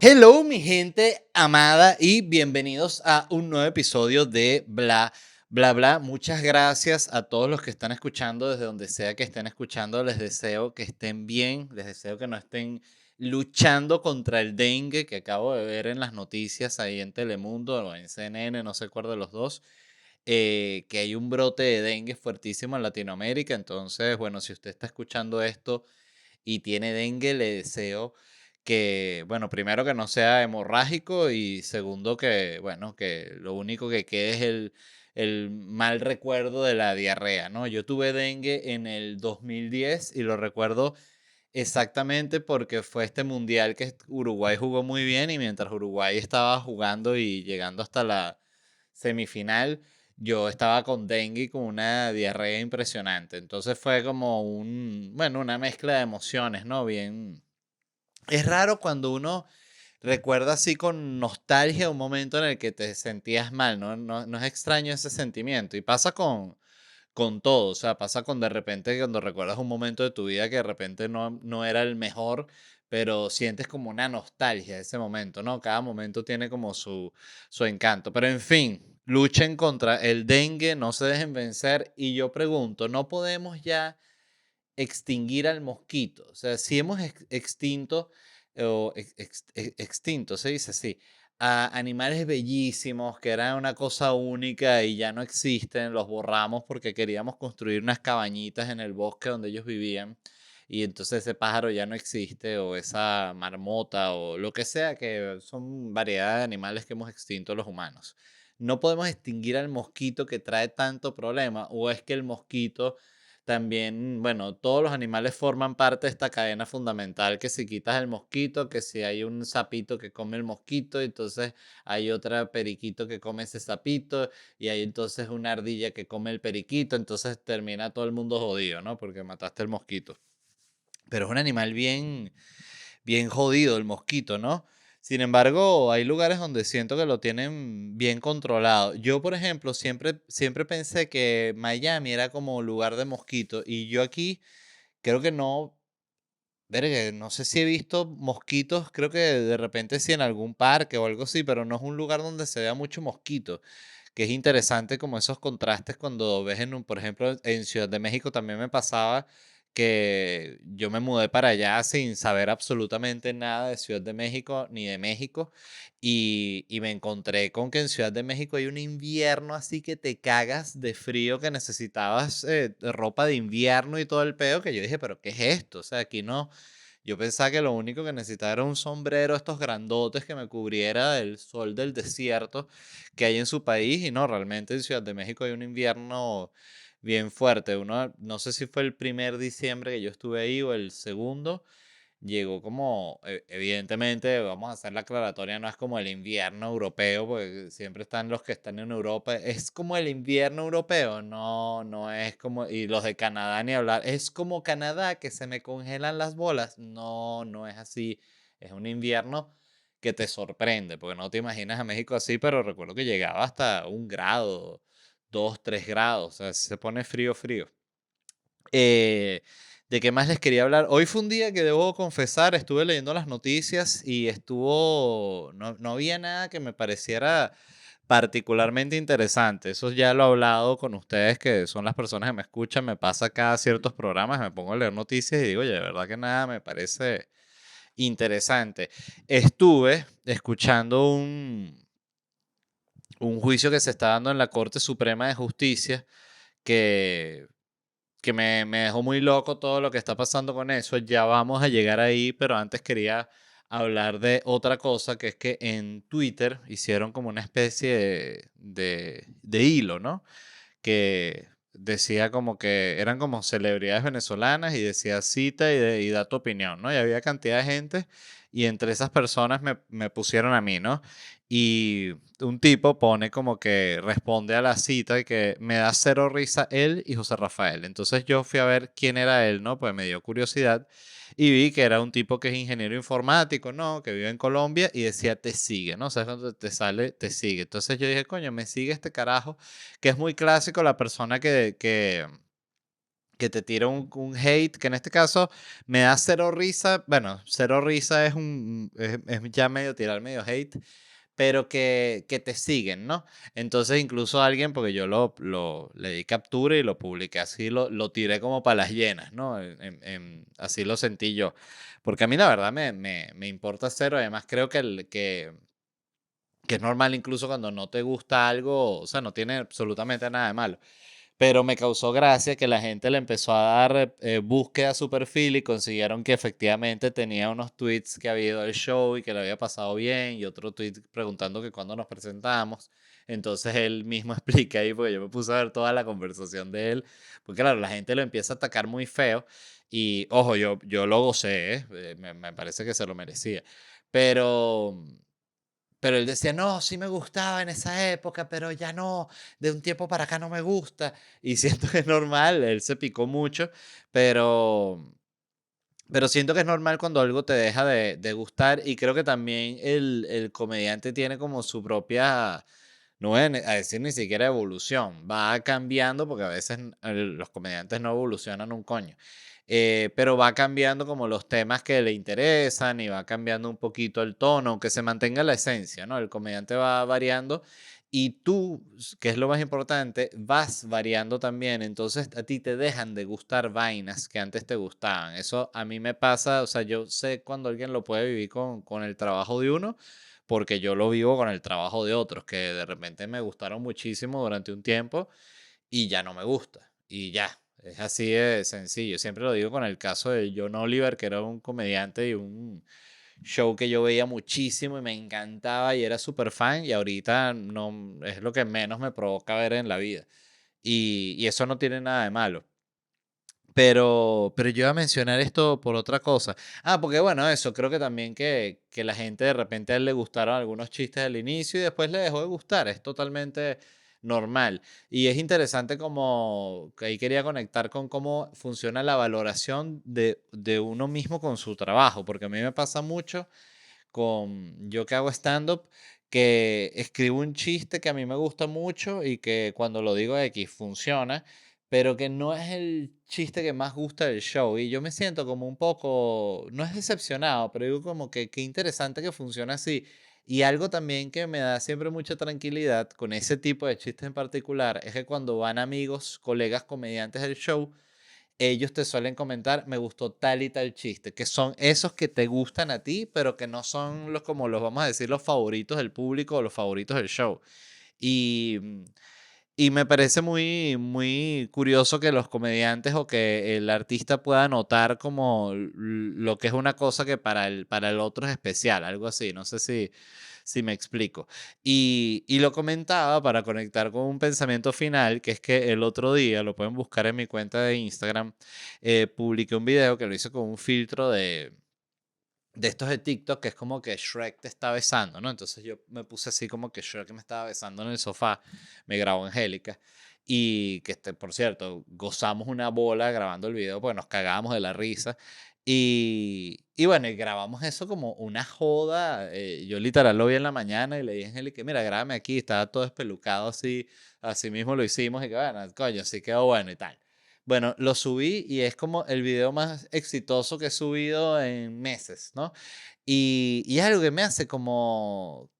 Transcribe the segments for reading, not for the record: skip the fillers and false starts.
Hello, mi gente amada, y bienvenidos a un nuevo episodio de Bla, Bla, Bla. Muchas gracias a todos los que están escuchando desde donde sea que estén escuchando. Les deseo que estén bien, les deseo que no estén luchando contra el dengue que acabo de ver en las noticias ahí en Telemundo o en CNN, no sé cuál de los dos, que hay un brote de dengue fuertísimo en Latinoamérica. Entonces, bueno, si usted está escuchando esto y tiene dengue, le deseo que, bueno, primero que no sea hemorrágico y segundo que, bueno, que lo único que quede es el mal recuerdo de la diarrea, ¿no? Yo tuve dengue en el 2010 y lo recuerdo exactamente porque fue este mundial que Uruguay jugó muy bien y mientras Uruguay estaba jugando y llegando hasta la semifinal, yo estaba con dengue y con una diarrea impresionante. Entonces fue como bueno, una mezcla de emociones, ¿no? Bien. Es raro cuando uno recuerda así con nostalgia un momento en el que te sentías mal, ¿no? No es extraño ese sentimiento. Y pasa con todo, o sea, pasa con de repente cuando recuerdas un momento de tu vida que de repente no era el mejor, pero sientes como una nostalgia de ese momento, ¿no? Cada momento tiene como su encanto. Pero en fin, luchen contra el dengue, no se dejen vencer. Y yo pregunto, ¿no podemos ya extinguir al mosquito? O sea, si hemos extinto, o extinto, se dice así, a animales bellísimos que eran una cosa única y ya no existen, los borramos porque queríamos construir unas cabañitas en el bosque donde ellos vivían y entonces ese pájaro ya no existe o esa marmota o lo que sea, que son variedad de animales que hemos extinto los humanos. No podemos extinguir al mosquito que trae tanto problema, o es que el mosquito también, bueno, todos los animales forman parte de esta cadena fundamental, que si quitas el mosquito, que si hay un sapito que come el mosquito, entonces hay otra periquito que come ese sapito, y hay entonces una ardilla que come el periquito, entonces termina todo el mundo jodido, ¿no? Porque mataste el mosquito. Pero es un animal bien jodido el mosquito, ¿no? Sin embargo, hay lugares donde siento que lo tienen bien controlado. Yo, por ejemplo, siempre pensé que Miami era como lugar de mosquitos y yo aquí creo que no, verga, no sé si he visto mosquitos, creo que de repente sí en algún parque o algo así, pero no es un lugar donde se vea mucho mosquito, que es interesante como esos contrastes cuando ves por ejemplo, en Ciudad de México también me pasaba que yo me mudé para allá sin saber absolutamente nada de Ciudad de México ni de México y me encontré con que en Ciudad de México hay un invierno así que te cagas de frío, que necesitabas ropa de invierno y todo el pedo, que yo dije, pero ¿qué es esto? O sea, aquí no, yo pensaba que lo único que necesitaba era un sombrero, estos grandotes que me cubriera del sol del desierto que hay en su país. Y no, realmente en Ciudad de México hay un invierno bien fuerte. Uno, no sé si fue el primer diciembre que yo estuve ahí o el segundo, llegó como, evidentemente, vamos a hacer la aclaratoria, no es como el invierno europeo, porque siempre están los que están en Europa, es como el invierno europeo, no es como, y los de Canadá ni hablar, es como Canadá que se me congelan las bolas, no es así, es un invierno que te sorprende, porque no te imaginas a México así, pero recuerdo que llegaba hasta 1 grado, 2, 3 grados, o sea, se pone frío, frío. Eh, ¿De qué más les quería hablar? Hoy fue un día que debo confesar, estuve leyendo las noticias y no había nada que me pareciera particularmente interesante. Eso ya lo he hablado con ustedes, que son las personas que me escuchan. Me pasa cada ciertos programas, me pongo a leer noticias y digo, oye, de verdad que nada me parece interesante. Estuve escuchando un juicio que se está dando en la Corte Suprema de Justicia que me dejó muy loco todo lo que está pasando con eso. Ya vamos a llegar ahí, pero antes quería hablar de otra cosa, que es que en Twitter hicieron como una especie de hilo, ¿no? Que decía como que eran como celebridades venezolanas y decía cita y da tu opinión, ¿no? Y había cantidad de gente y entre esas personas me pusieron a mí, ¿no? Y un tipo pone como que responde a la cita y que me da cero risa él y José Rafael. Entonces yo fui a ver quién era él, ¿no? Pues me dio curiosidad y vi que era un tipo que es ingeniero informático, ¿no? Que vive en Colombia y decía te sigue, ¿no? O sea, cuando te sale, te sigue. Entonces yo dije, coño, me sigue este carajo, que es muy clásico la persona que te tira un hate, que en este caso me da cero risa. Bueno, cero risa es ya medio tirar medio hate, pero que te siguen, ¿no? Entonces incluso alguien, porque yo le di captura y lo publiqué así, lo tiré como para las llenas, ¿no? Así lo sentí yo. Porque a mí la verdad me importa cero. Además creo que es normal incluso cuando no te gusta algo, o sea, no tiene absolutamente nada de malo. Pero me causó gracia que la gente le empezó a dar búsqueda a su perfil y consiguieron que efectivamente tenía unos tweets que había ido al show y que le había pasado bien y otro tweet preguntando que cuándo nos presentamos. Entonces él mismo explica ahí, porque yo me puse a ver toda la conversación de él, porque claro, la gente lo empieza a atacar muy feo y ojo, yo lo gocé, me parece que se lo merecía. Pero, pero él decía, no, sí me gustaba en esa época, pero ya no, de un tiempo para acá no me gusta. Y siento que es normal, él se picó mucho, pero, pero siento que es normal cuando algo te deja de gustar. Y creo que también el comediante tiene como su propia, no voy a decir ni siquiera evolución, va cambiando porque a veces los comediantes no evolucionan un coño. Pero va cambiando como los temas que le interesan y va cambiando un poquito el tono, aunque se mantenga la esencia, ¿no? El comediante va variando y tú, que es lo más importante, vas variando también. Entonces a ti te dejan de gustar vainas que antes te gustaban. Eso a mí me pasa, o sea, yo sé cuando alguien lo puede vivir con el trabajo de uno, porque yo lo vivo con el trabajo de otros, que de repente me gustaron muchísimo durante un tiempo y ya no me gusta. Y ya, es así de sencillo. Siempre lo digo con el caso de John Oliver, que era un comediante y un show que yo veía muchísimo y me encantaba y era súper fan y ahorita no es lo que menos me provoca ver en la vida. Y eso no tiene nada de malo. Pero yo iba a mencionar esto por otra cosa. Ah, porque bueno, eso, creo que también que la gente de repente a él le gustaron algunos chistes al inicio y después le dejó de gustar. Es totalmente normal. Y es interesante como, que ahí quería conectar con cómo funciona la valoración de uno mismo con su trabajo, porque a mí me pasa mucho con yo que hago stand-up, que escribo un chiste que a mí me gusta mucho y que cuando lo digo X funciona, pero que no es el chiste que más gusta del show. Y yo me siento como un poco, no es decepcionado, pero digo como que qué interesante que funciona así. Y algo también que me da siempre mucha tranquilidad con ese tipo de chistes en particular es que cuando van amigos, colegas comediantes del show, ellos te suelen comentar, me gustó tal y tal chiste, que son esos que te gustan a ti, pero que no son los, como los vamos a decir, los favoritos del público o los favoritos del show. Y, y me parece muy curioso que los comediantes o que el artista pueda notar como lo que es una cosa que para el otro es especial, algo así. No sé si me explico. Y lo comentaba para conectar con un pensamiento final, que es que el otro día, lo pueden buscar en mi cuenta de Instagram, publiqué un video que lo hice con un filtro de estos de TikTok, que es como que Shrek te está besando, ¿no? Entonces yo me puse así como que Shrek me estaba besando en el sofá, me grabó Angélica. Y que, por cierto, gozamos una bola grabando el video porque nos cagábamos de la risa. Y bueno, y grabamos eso como una joda. Yo literal lo vi en la mañana y le dije a Angélica, mira, grábame aquí, estaba todo espelucado así, así mismo lo hicimos y que bueno, coño, sí quedó bueno y tal. Bueno, lo subí y es como el video más exitoso que he subido en meses, ¿no? Y es algo que me hace como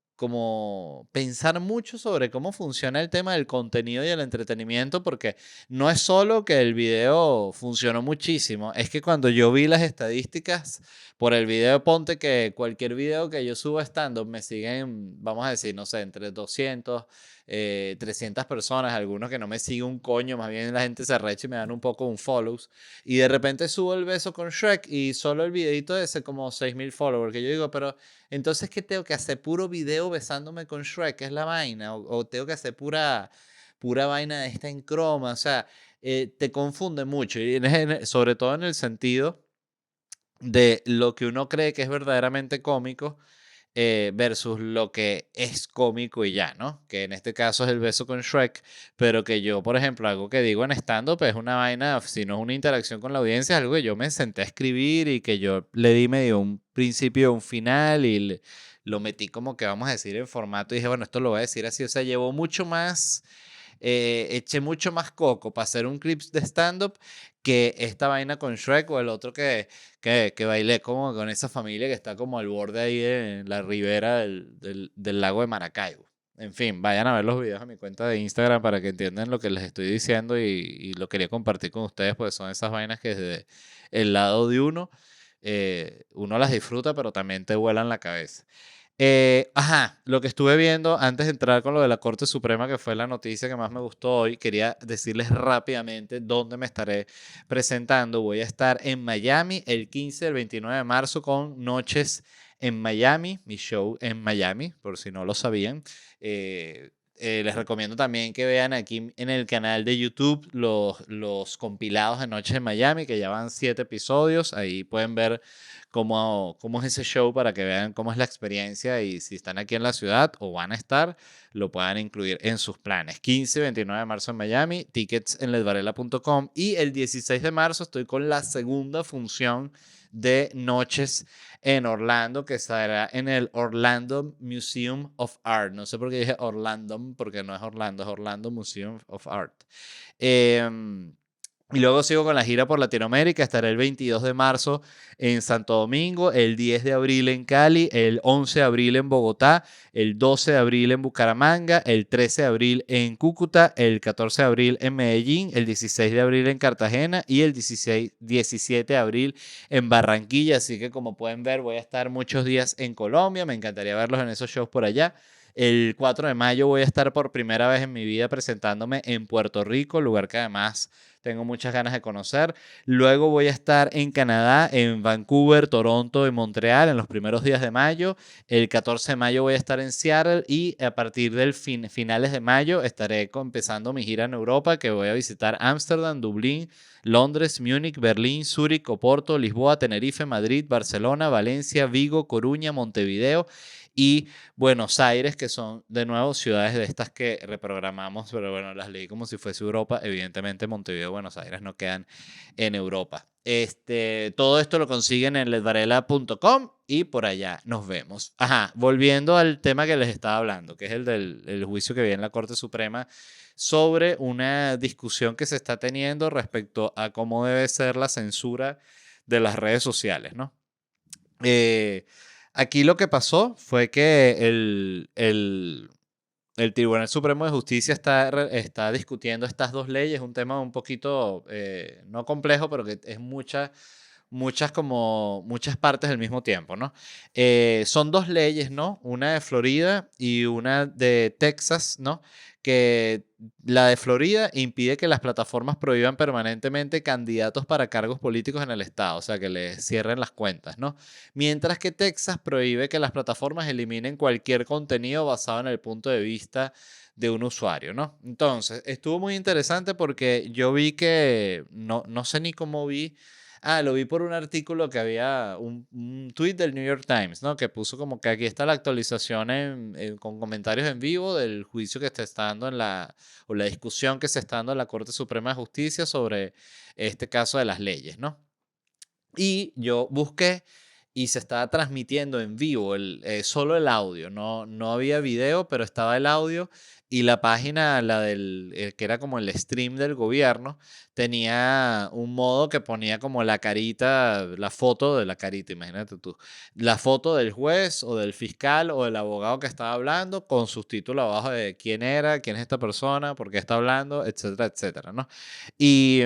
pensar mucho sobre cómo funciona el tema del contenido y el entretenimiento, porque no es solo que el video funcionó muchísimo, es que cuando yo vi las estadísticas por el video, ponte que cualquier video que yo suba estando me siguen, vamos a decir, no sé, entre 200 300 personas, algunos que no me siguen un coño, más bien la gente se arrecha y me dan un poco un follows. Y de repente subo el beso con Shrek y solo el videito ese como 6.000 followers, que yo digo, pero entonces, ¿qué tengo que hacer? ¿Puro video besándome con Shrek? ¿Qué es la vaina? O tengo que hacer pura vaina de esta en croma? O sea, te confunde mucho, y sobre todo en el sentido de lo que uno cree que es verdaderamente cómico versus lo que es cómico y ya, ¿no? Que en este caso es el beso con Shrek, pero que yo, por ejemplo, algo que digo en stand-up es una vaina, si no es una interacción con la audiencia, es algo que yo me senté a escribir y que yo le di medio un principio, un final y lo metí como que vamos a decir en formato y dije, bueno, esto lo voy a decir así, o sea, llevó mucho más eché mucho más coco para hacer un clip de stand-up que esta vaina con Shrek o el otro que bailé como con esa familia que está como al borde ahí en la ribera del lago de Maracaibo. En fin, vayan a ver los videos a mi cuenta de Instagram para que entiendan lo que les estoy diciendo y lo quería compartir con ustedes, porque son esas vainas que desde el lado de uno, uno las disfruta, pero también te vuelan la cabeza. Ajá, lo que estuve viendo antes de entrar con lo de la Corte Suprema, que fue la noticia que más me gustó hoy, quería decirles rápidamente dónde me estaré presentando. Voy a estar en Miami el 15 y el 29 de marzo con Noches en Miami, mi show en Miami, por si no lo sabían. Les recomiendo también que vean aquí en el canal de YouTube los compilados de Noches en Miami, que ya van 7 episodios. Ahí pueden ver cómo es ese show para que vean cómo es la experiencia y si están aquí en la ciudad o van a estar, lo puedan incluir en sus planes. 15 y 29 de marzo en Miami, tickets en ledvarela.com y el 16 de marzo estoy con la segunda función de Noches en Orlando, que estará en el Orlando Museum of Art. No sé por qué dije Orlando, porque no es Orlando, es Orlando Museum of Art. Y luego sigo con la gira por Latinoamérica. Estaré el 22 de marzo en Santo Domingo, el 10 de abril en Cali, el 11 de abril en Bogotá, el 12 de abril en Bucaramanga, el 13 de abril en Cúcuta, el 14 de abril en Medellín, el 16 de abril en Cartagena y el 17 de abril en Barranquilla. Así que como pueden ver, voy a estar muchos días en Colombia. Me encantaría verlos en esos shows por allá. El 4 de mayo voy a estar por primera vez en mi vida presentándome en Puerto Rico, lugar que además tengo muchas ganas de conocer. Luego voy a estar en Canadá, en Vancouver, Toronto y Montreal en los primeros días de mayo. El 14 de mayo voy a estar en Seattle y a partir del finales de mayo estaré empezando mi gira en Europa, que voy a visitar Ámsterdam, Dublín, Londres, Múnich, Berlín, Zúrich, Oporto, Lisboa, Tenerife, Madrid, Barcelona, Valencia, Vigo, Coruña, Montevideo y Buenos Aires, que son de nuevo ciudades de estas que reprogramamos, pero bueno, las leí como si fuese Europa. Evidentemente Montevideo y Buenos Aires no quedan en Europa. Todo esto lo consiguen en ledvarela.com y por allá nos vemos. Ajá, volviendo al tema que les estaba hablando, que es el juicio que viene en la Corte Suprema sobre una discusión que se está teniendo respecto a cómo debe ser la censura de las redes sociales, ¿no? Eh, Aquí lo que pasó fue que el Tribunal Supremo de Justicia está discutiendo estas dos leyes, un tema un poquito, no complejo, pero que es muchas partes al mismo tiempo, ¿no? Son dos leyes, ¿no? Una de Florida y una de Texas, ¿no? Que la de Florida impide que las plataformas prohíban permanentemente candidatos para cargos políticos en el estado, o sea, que les cierren las cuentas, ¿no? Mientras que Texas prohíbe que las plataformas eliminen cualquier contenido basado en el punto de vista de un usuario, ¿no? Entonces, estuvo muy interesante porque yo vi que, no sé ni cómo vi. Ah, lo vi por un artículo que había, un tweet del New York Times, ¿no? Que puso como que aquí está la actualización con comentarios en vivo del juicio que se está dando o la discusión que se está dando en la Corte Suprema de Justicia sobre este caso de las leyes, ¿no? Y yo busqué y se estaba transmitiendo en vivo solo el audio, no había video, pero estaba el audio y la página, que era como el stream del gobierno, tenía un modo que ponía como la carita, la foto de la carita, imagínate tú, la foto del juez o del fiscal o del abogado que estaba hablando con sus títulos abajo de quién era, quién es esta persona, por qué está hablando, etcétera, etcétera, ¿no? Y...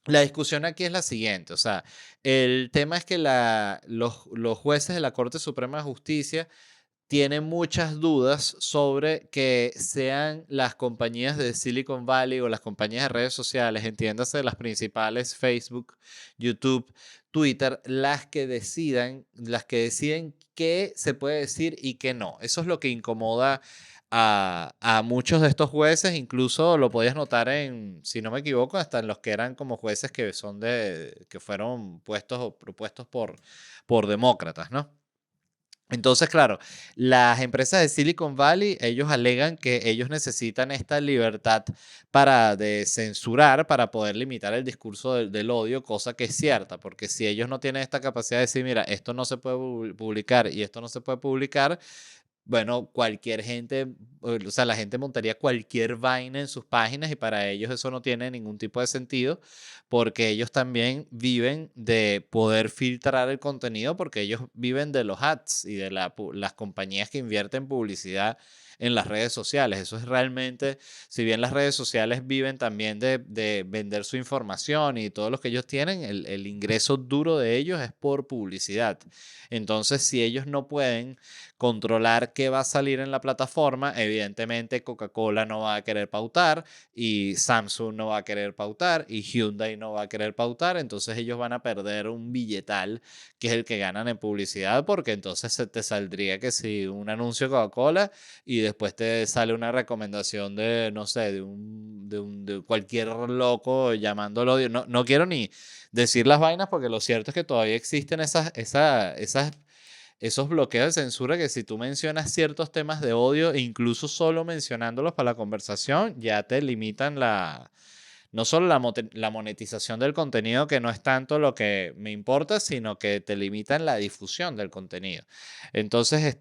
la discusión aquí es la siguiente, o sea, el tema es que los jueces de la Corte Suprema de Justicia tienen muchas dudas sobre que sean las compañías de Silicon Valley o las compañías de redes sociales, entiéndase las principales Facebook, YouTube, Twitter, las que deciden qué se puede decir y qué no. Eso es lo que incomoda a muchos de estos jueces, incluso lo podías notar si no me equivoco, hasta en los que eran como jueces que fueron puestos o propuestos por demócratas, ¿no? Entonces, claro, las empresas de Silicon Valley, ellos alegan que ellos necesitan esta libertad de censurar para poder limitar el discurso del odio, cosa que es cierta, porque si ellos no tienen esta capacidad de decir, mira, esto no se puede publicar y esto no se puede publicar, bueno, cualquier gente, o sea, la gente montaría cualquier vaina en sus páginas y para ellos eso no tiene ningún tipo de sentido porque ellos también viven de poder filtrar el contenido porque ellos viven de los ads y de las compañías que invierten publicidad en las redes sociales. Eso es realmente, si bien las redes sociales viven también de vender su información y todo lo que ellos tienen, el ingreso duro de ellos es por publicidad. Entonces, si ellos no pueden controlar qué va a salir en la plataforma, evidentemente Coca-Cola no va a querer pautar y Samsung no va a querer pautar y Hyundai no va a querer pautar, entonces ellos van a perder un billetal que es el que ganan en publicidad porque entonces se te saldría que si un anuncio de Coca-Cola y después te sale una recomendación de, no sé, de cualquier loco llamándolo, no, no quiero ni decir las vainas porque lo cierto es que todavía existen esos bloqueos de censura que si tú mencionas ciertos temas de odio, e incluso solo mencionándolos para la conversación, ya te limitan no solo la monetización del contenido, que no es tanto lo que me importa, sino que te limitan la difusión del contenido. Entonces,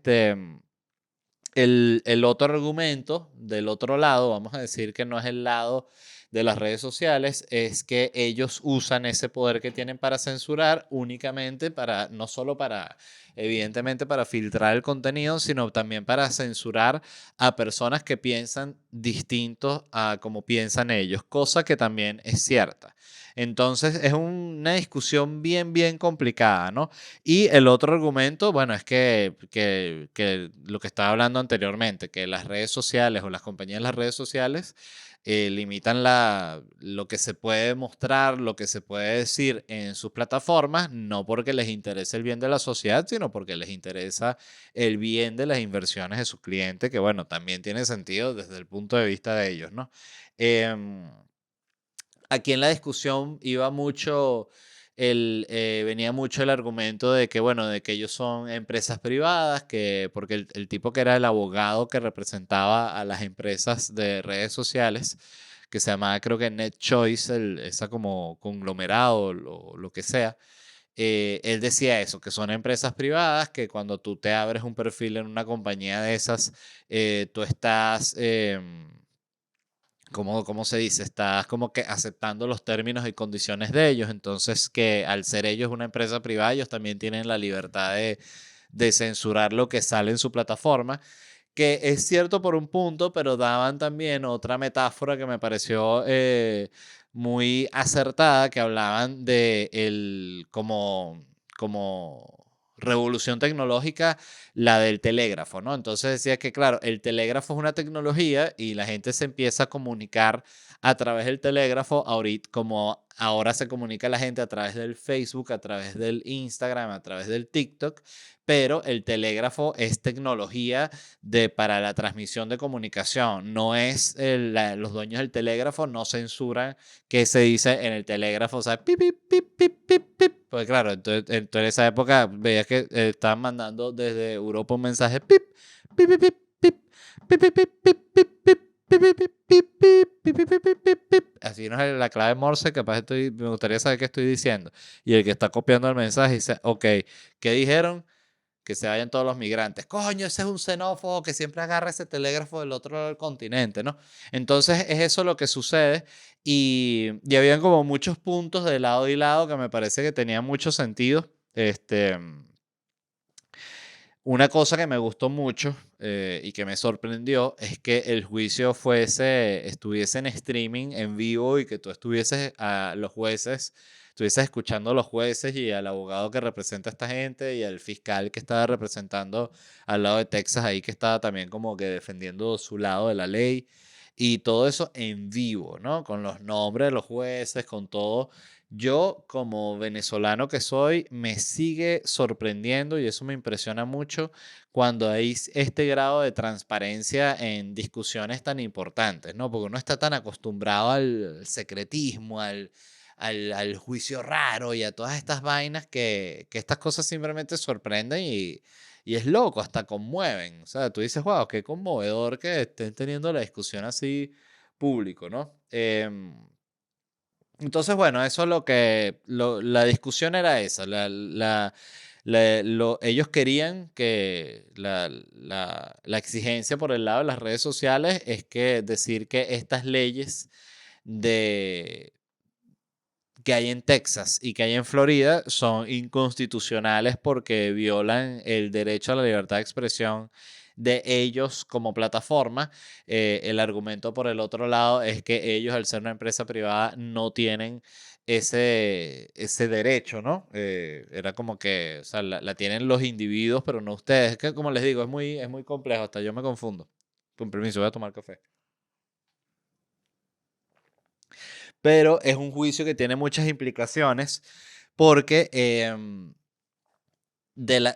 el otro argumento del otro lado, vamos a decir que no es el lado de las redes sociales, es que ellos usan ese poder que tienen para censurar únicamente para, no solo para, evidentemente para filtrar el contenido, sino también para censurar a personas que piensan distinto a como piensan ellos, cosa que también es cierta. Entonces es una discusión bien, bien complicada, ¿no? Y el otro argumento, bueno, es que lo que estaba hablando anteriormente, que las redes sociales o las compañías de las redes sociales limitan lo que se puede mostrar, lo que se puede decir en sus plataformas, no porque les interese el bien de la sociedad, sino porque les interesa el bien de las inversiones de sus clientes, que bueno, también tiene sentido desde el punto de vista de ellos, ¿no? Em, Aquí en la discusión iba mucho, venía mucho el argumento de que, bueno, de que ellos son empresas privadas, que, porque el tipo que era el abogado que representaba a las empresas de redes sociales, que se llamaba creo que NetChoice, esa como conglomerado, lo que sea, él decía eso, que son empresas privadas, que cuando tú te abres un perfil en una compañía de esas, tú estás... ¿cómo se dice? Estás como que aceptando los términos y condiciones de ellos. Entonces, que al ser ellos una empresa privada, ellos también tienen la libertad de censurar lo que sale en su plataforma, que es cierto por un punto, pero daban también otra metáfora que me pareció muy acertada, que hablaban de como revolución tecnológica, la del telégrafo, ¿no? Entonces decía que, claro, el telégrafo es una tecnología y la gente se empieza a comunicar a través del telégrafo, ahorita, como ahora se comunica la gente a través del Facebook, a través del Instagram, a través del TikTok, pero el telégrafo es tecnología para la transmisión de comunicación. No es los dueños del telégrafo no censuran qué se dice en el telégrafo, o sea, pip, pip, pip, pip, pip, pip. Pues claro, entonces en esa época veías que estaban mandando desde Europa un mensaje pip, pip, pip, pip, pip, pip, pip, pip, pip, pip. Pip, pip, pip, pip, pip, pip, pip, pip, pip, pip. Así no es la clave Morse, capaz me gustaría saber qué estoy diciendo. Y el que está copiando el mensaje dice, ok, ¿qué dijeron? Que se vayan todos los migrantes. Coño, ese es un xenófobo que siempre agarra ese telégrafo del otro lado del continente, ¿no? Entonces es eso lo que sucede y habían como muchos puntos de lado y lado que me parece que tenían mucho sentido. Una cosa que me gustó mucho y que me sorprendió es que el juicio estuviese en streaming, en vivo y que tú estuvieses a los jueces, estuvieses escuchando a los jueces y al abogado que representa a esta gente y al fiscal que estaba representando al lado de Texas ahí que estaba también como que defendiendo su lado de la ley y todo eso en vivo, ¿no? Con los nombres de los jueces, con todo. Yo, como venezolano que soy, me sigue sorprendiendo y eso me impresiona mucho cuando hay este grado de transparencia en discusiones tan importantes, ¿no? Porque uno está tan acostumbrado al secretismo, al juicio raro y a todas estas vainas que estas cosas simplemente sorprenden y es loco, hasta conmueven. O sea, tú dices, wow, qué conmovedor que estén teniendo la discusión así público, ¿no? Entonces, bueno, eso es la discusión era esa, ellos querían que la exigencia por el lado de las redes sociales es que decir que estas leyes de, que hay en Texas y que hay en Florida son inconstitucionales porque violan el derecho a la libertad de expresión de ellos como plataforma. El argumento por el otro lado es que ellos, al ser una empresa privada, no tienen ese derecho, ¿no? Era como que, o sea, la tienen los individuos, pero no ustedes. Es que, como les digo, es muy complejo, hasta yo me confundo. Con permiso, voy a tomar café. Pero es un juicio que tiene muchas implicaciones porque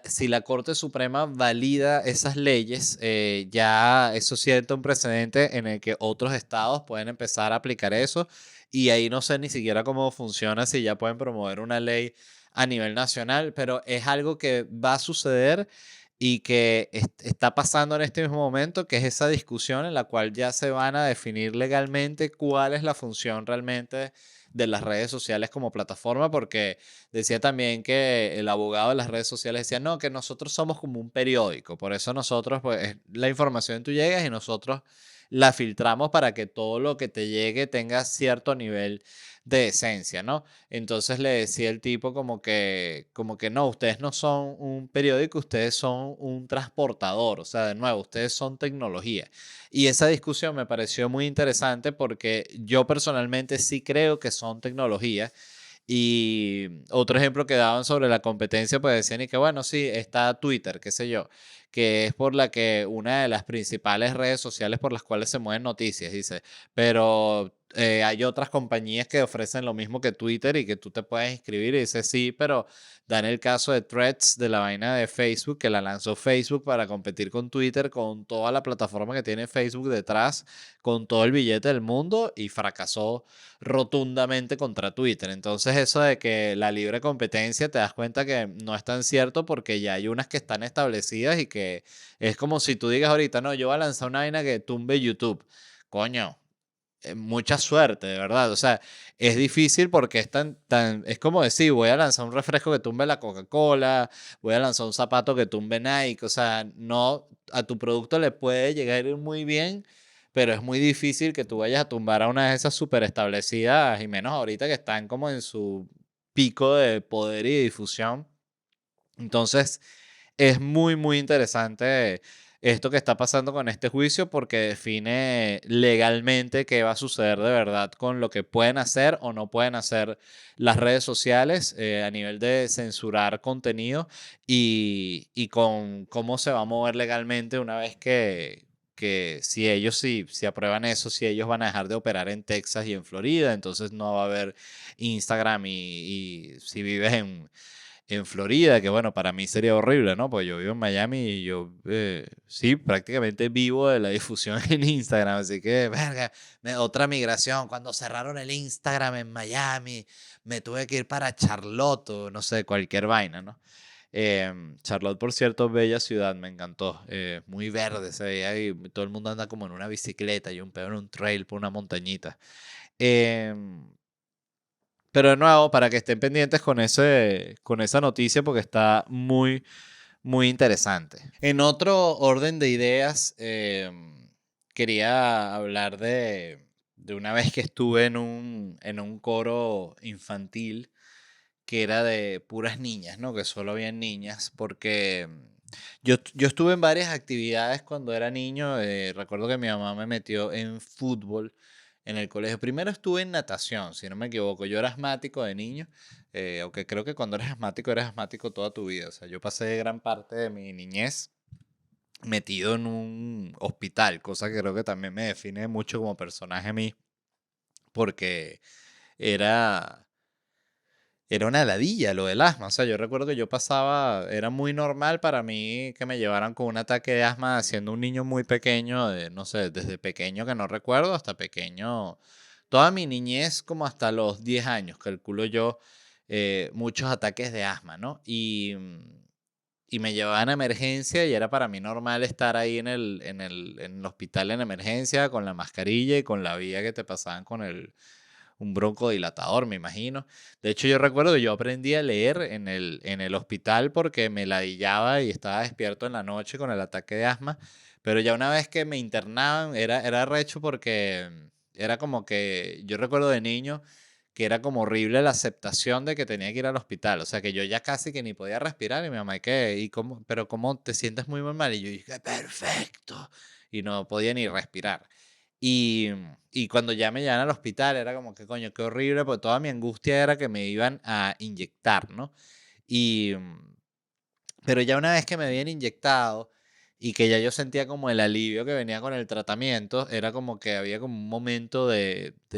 si la Corte Suprema valida esas leyes, ya eso sienta un precedente en el que otros estados pueden empezar a aplicar eso y ahí no sé ni siquiera cómo funciona, si ya pueden promover una ley a nivel nacional, pero es algo que va a suceder y que está pasando en este mismo momento, que es esa discusión en la cual ya se van a definir legalmente cuál es la función realmente de las redes sociales como plataforma, porque decía también que el abogado de las redes sociales decía, no, que nosotros somos como un periódico, por eso nosotros, pues, la información tú llegas y nosotros la filtramos para que todo lo que te llegue tenga cierto nivel de esencia, ¿no? Entonces le decía el tipo como que no, ustedes no son un periódico, ustedes son un transportador, o sea, de nuevo, ustedes son tecnología. Y esa discusión me pareció muy interesante porque yo personalmente sí creo que son tecnología. Y otro ejemplo que daban sobre la competencia, pues decían y que bueno, sí, está Twitter, qué sé yo, que es por la que una de las principales redes sociales por las cuales se mueven noticias, dice, pero hay otras compañías que ofrecen lo mismo que Twitter y que tú te puedes inscribir y dice sí, pero dan el caso de Threads, de la vaina de Facebook, que la lanzó Facebook para competir con Twitter, con toda la plataforma que tiene Facebook detrás, con todo el billete del mundo y fracasó rotundamente contra Twitter. Entonces eso de que la libre competencia te das cuenta que no es tan cierto porque ya hay unas que están establecidas y que es como si tú digas ahorita, no, yo voy a lanzar una vaina que tumbe YouTube. Coño, mucha suerte, de verdad. O sea, es difícil porque es como decir, voy a lanzar un refresco que tumbe la Coca-Cola, voy a lanzar un zapato que tumbe Nike. O sea, no, a tu producto le puede llegar a ir muy bien, pero es muy difícil que tú vayas a tumbar a una de esas súper establecidas, y menos ahorita que están como en su pico de poder y difusión. Entonces, es muy, muy interesante esto que está pasando con este juicio porque define legalmente qué va a suceder de verdad con lo que pueden hacer o no pueden hacer las redes sociales, a nivel de censurar contenido y con cómo se va a mover legalmente una vez que si ellos si aprueban eso, si ellos van a dejar de operar en Texas y en Florida, entonces no va a haber Instagram y si vives en Florida, que bueno, para mí sería horrible, ¿no? Pues yo vivo en Miami y yo, sí, prácticamente vivo de la difusión en Instagram, así que, verga, otra migración. Cuando cerraron el Instagram en Miami, me tuve que ir para Charlotte, o no sé, cualquier vaina, ¿no? Charlotte, por cierto, bella ciudad, me encantó. Muy verde se veía y todo el mundo anda como en una bicicleta y un pedo en un trail por una montañita. Em, pero de nuevo, para que estén pendientes con esa noticia, porque está muy, muy interesante. En otro orden de ideas, quería hablar de una vez que estuve en un coro infantil que era de puras niñas, ¿no? Que solo habían niñas, porque yo estuve en varias actividades cuando era niño. Recuerdo que mi mamá me metió en fútbol en el colegio. Primero estuve en natación, si no me equivoco. Yo era asmático de niño, aunque creo que cuando eres asmático toda tu vida. O sea, yo pasé gran parte de mi niñez metido en un hospital, cosa que creo que también me define mucho como personaje a mí, porque era era una ladilla lo del asma. O sea, yo recuerdo que yo pasaba, era muy normal para mí que me llevaran con un ataque de asma siendo un niño muy pequeño, no sé, desde pequeño que no recuerdo hasta pequeño, toda mi niñez como hasta los 10 años, calculo yo, muchos ataques de asma, ¿no? Y me llevaban a emergencia y era para mí normal estar ahí en el hospital en emergencia con la mascarilla y con la vía que te pasaban con el un broncodilatador, me imagino. De hecho, yo recuerdo que yo aprendí a leer en el hospital porque me ladillaba y estaba despierto en la noche con el ataque de asma, pero ya una vez que me internaban era recho porque era como que yo recuerdo de niño que era como horrible la aceptación de que tenía que ir al hospital, o sea, que yo ya casi que ni podía respirar y mi mamá, ¿qué? ¿Y cómo? ¿Pero cómo te sientes muy muy mal? Y yo dije, perfecto, y no podía ni respirar. Y, y cuando ya me llevan al hospital era como que coño, qué horrible, porque toda mi angustia era que me iban a inyectar, ¿no? Y, pero ya una vez que me habían inyectado y que ya yo sentía como el alivio que venía con el tratamiento, era como que había como un momento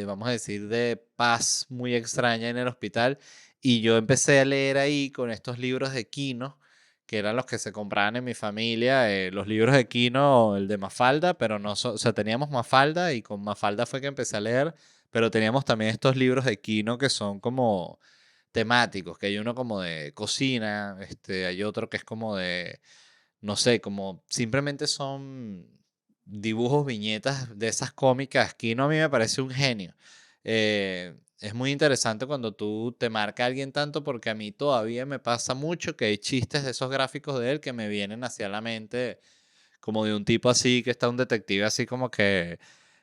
vamos a decir, de paz muy extraña en el hospital. Y yo empecé a leer ahí con estos libros de Kino, que eran los que se compraban en mi familia, los libros de Kino, el de Mafalda, pero no, o sea, teníamos Mafalda y con Mafalda fue que empecé a leer, pero teníamos también estos libros de Kino que son como temáticos, que hay uno como de cocina, hay otro que es como de, no sé, como simplemente son dibujos, viñetas de esas cómicas. Kino a mí me parece un genio. Es muy interesante cuando tú te marca a alguien tanto porque a mí todavía me pasa mucho que hay chistes de esos gráficos de él que me vienen hacia la mente como de un tipo así que está un detective así como que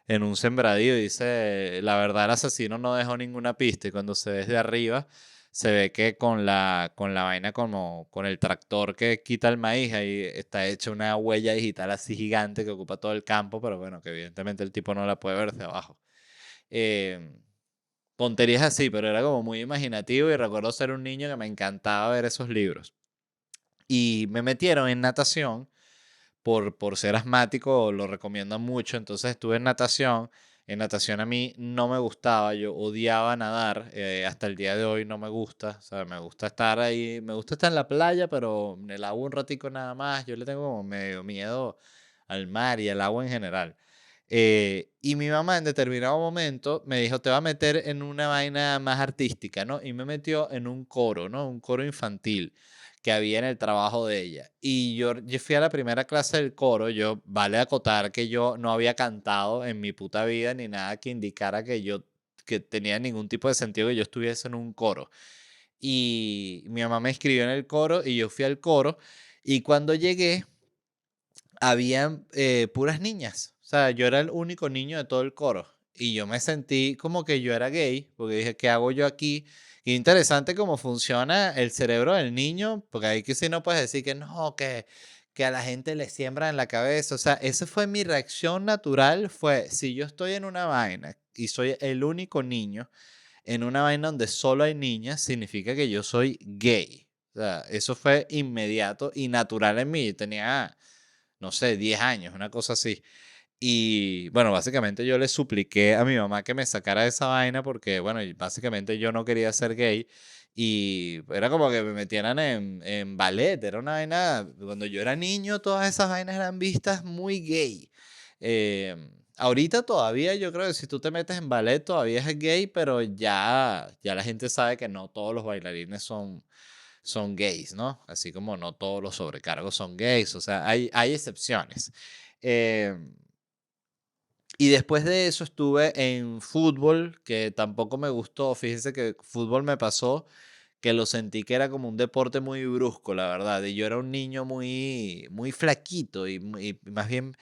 en un sembradío y dice, la verdad el asesino no dejó ninguna pista y cuando se ve desde arriba se ve que con la vaina como con el tractor que quita el maíz ahí está hecha una huella digital así gigante que ocupa todo el campo, pero bueno, que evidentemente el tipo no la puede ver de abajo. Eh, Tonterías así, pero era como muy imaginativo y recuerdo ser un niño que me encantaba ver esos libros. Y me metieron en natación por ser asmático, lo recomiendan mucho. Entonces estuve en natación. En natación a mí no me gustaba, yo odiaba nadar. Hasta el día de hoy no me gusta. O sea, me gusta estar ahí, me gusta estar en la playa, pero en el agua un ratico nada más. Yo le tengo como medio miedo al mar y al agua en general. Y mi mamá en determinado momento me dijo, te va a meter en una vaina más artística, ¿no? Y me metió en un coro, ¿no? Un coro infantil que había en el trabajo de ella. Y yo fui a la primera clase del coro, yo, vale acotar que yo no había cantado en mi puta vida ni nada que indicara que yo, que tenía ningún tipo de sentido que yo estuviese en un coro. Y mi mamá me escribió en el coro y yo fui al coro y cuando llegué habían puras niñas. O sea, yo era el único niño de todo el coro. Y yo me sentí como que yo era gay, porque dije, ¿qué hago yo aquí? Y interesante cómo funciona el cerebro del niño, porque ahí que si no puedes decir que no, que a la gente le siembra en la cabeza. O sea, esa fue mi reacción natural, fue, si yo estoy en una vaina y soy el único niño en una vaina donde solo hay niñas, significa que yo soy gay. O sea, eso fue inmediato y natural en mí. Yo tenía no sé, 10 años, una cosa así. Y bueno, básicamente yo le supliqué a mi mamá que me sacara de esa vaina porque, bueno, y básicamente yo no quería ser gay. Y era como que me metieran en ballet, era una vaina, cuando yo era niño, todas esas vainas eran vistas muy gay. Eh, Ahorita todavía yo creo que si tú te metes en ballet todavía es gay, pero ya la gente sabe que no todos los bailarines son gays, ¿no? Así como no todos los sobrecargos son gays, o sea, hay excepciones. Eh, y después de eso estuve en fútbol, que tampoco me gustó. Fíjense que fútbol me pasó que lo sentí que era como un deporte muy brusco, la verdad. Y yo era un niño muy flaquito y más bien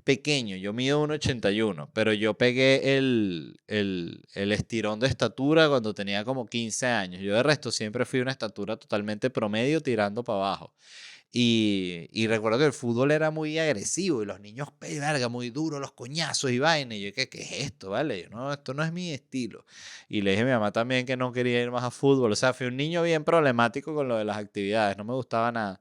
pequeño. Yo mido 1,81, pero yo pegué el estirón de estatura cuando tenía como 15 años. Yo de resto siempre fui una estatura totalmente promedio tirando para abajo. Y recuerdo que el fútbol era muy agresivo y los niños, verga, muy duros, los coñazos y vaina. Y yo, ¿qué es esto? ¿Vale? Yo, no, esto no es mi estilo. Y le dije a mi mamá también que no quería ir más a fútbol. O sea, fui un niño bien problemático con lo de las actividades, no me gustaba nada.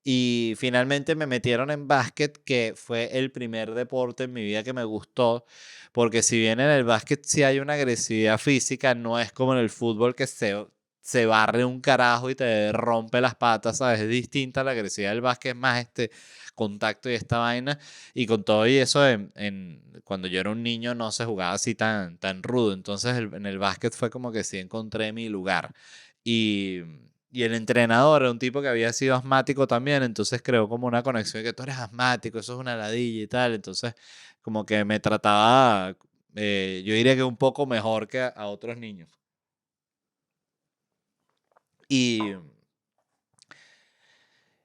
Y finalmente me metieron en básquet, que fue el primer deporte en mi vida que me gustó, porque si bien en el básquet sí hay una agresividad física, no es como en el fútbol que se barre un carajo y te rompe las patas, ¿sabes? Es distinta la agresividad del básquet, es más este contacto y esta vaina. Y con todo y eso, cuando yo era un niño no se jugaba así tan rudo. Entonces en el básquet fue como que sí encontré mi lugar. Y, y el entrenador era un tipo que había sido asmático también, entonces creó como una conexión de que tú eres asmático, eso es una ladilla y tal. Entonces como que me trataba yo diría que un poco mejor que a otros niños. Y,